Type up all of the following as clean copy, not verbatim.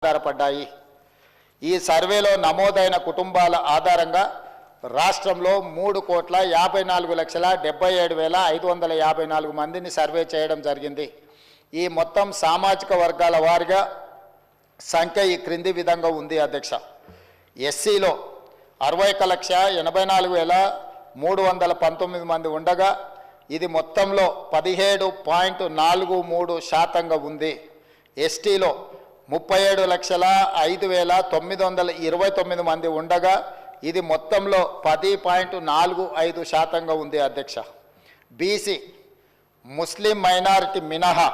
ఆధారపడ్డాయి. ఈ సర్వేలో నమోదైన కుటుంబాల ఆధారంగా రాష్ట్రంలో 3,54,77,554 మందిని సర్వే చేయడం జరిగింది. ఈ మొత్తం సామాజిక వర్గాల వారీగా సంఖ్య ఈ క్రింది విధంగా ఉంది అధ్యక్ష. ఎస్సీలో 61,84,319 మంది ఉండగా ఇది మొత్తంలో 17.43% ఉంది. ఎస్టీలో 37,05,929 మంది ఉండగా ఇది మొత్తంలో 10.45% ఉంది అధ్యక్ష. బీసీ ముస్లిం మైనారిటీ మినహా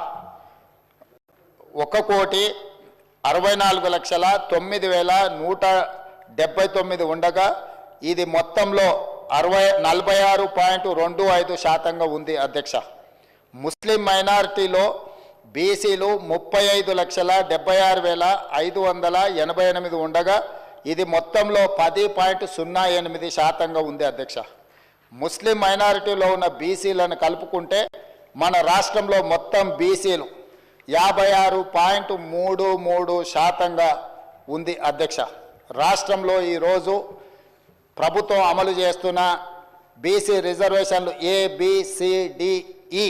1,64,09,179 ఉండగా ఇది మొత్తంలో 46.25% ఉంది అధ్యక్ష. ముస్లిం మైనారిటీలో బీసీలు 35,76,588 ఉండగా ఇది మొత్తంలో 10.08% ఉంది అధ్యక్ష. ముస్లిం మైనారిటీలో ఉన్న బీసీలను కలుపుకుంటే మన రాష్ట్రంలో మొత్తం బీసీలు 56.33% ఉంది అధ్యక్ష. రాష్ట్రంలో ఈరోజు ప్రభుత్వం అమలు చేస్తున్న బీసీ రిజర్వేషన్లు ABCDE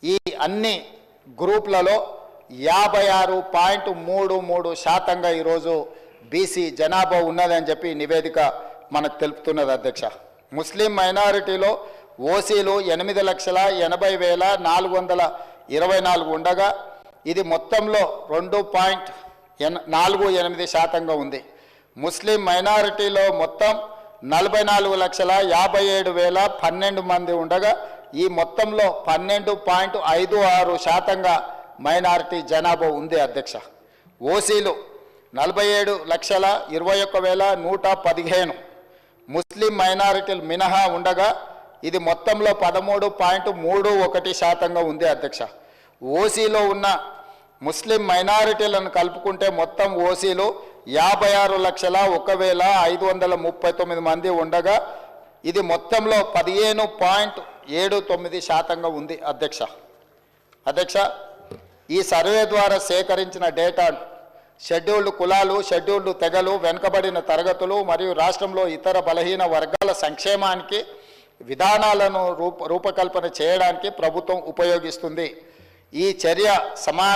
ఈ అన్ని గ్రూప్లలో 56.33% ఈరోజు బీసీ జనాభా ఉన్నదని చెప్పి నివేదిక మనకు తెలుపుతున్నది అధ్యక్ష. ముస్లిం మైనారిటీలో ఓసీలు 8,80,424 ఉండగా ఇది మొత్తంలో 2.48% ఉంది. ముస్లిం మైనారిటీలో మొత్తం 44,57,012 మంది ఉండగా ఈ మొత్తంలో 12.56% మైనారిటీ జనాభా ఉంది అధ్యక్ష. ఓసీలు 47,21,115 ముస్లిం మైనారిటీలు మినహా ఉండగా ఇది మొత్తంలో 13.31% ఉంది అధ్యక్ష. ఓసీలో ఉన్న ముస్లిం మైనారిటీలను కలుపుకుంటే మొత్తం ఓసీలు 56,01,539 మంది ఉండగా ఇది మొత్తంలో 15.79% ఉంది అధ్యక్ష. ఈ సర్వే ద్వారా సేకరించిన డేటాను షెడ్యూల్డ్ కులాలు, షెడ్యూల్డ్ తెగలు, వెనుకబడిన తరగతులు మరియు రాష్ట్రంలో ఇతర బలహీన వర్గాల సంక్షేమానికి విధానాలను రూపకల్పన చేయడానికి ప్రభుత్వం ఉపయోగిస్తుంది. ఈ చర్య సమాన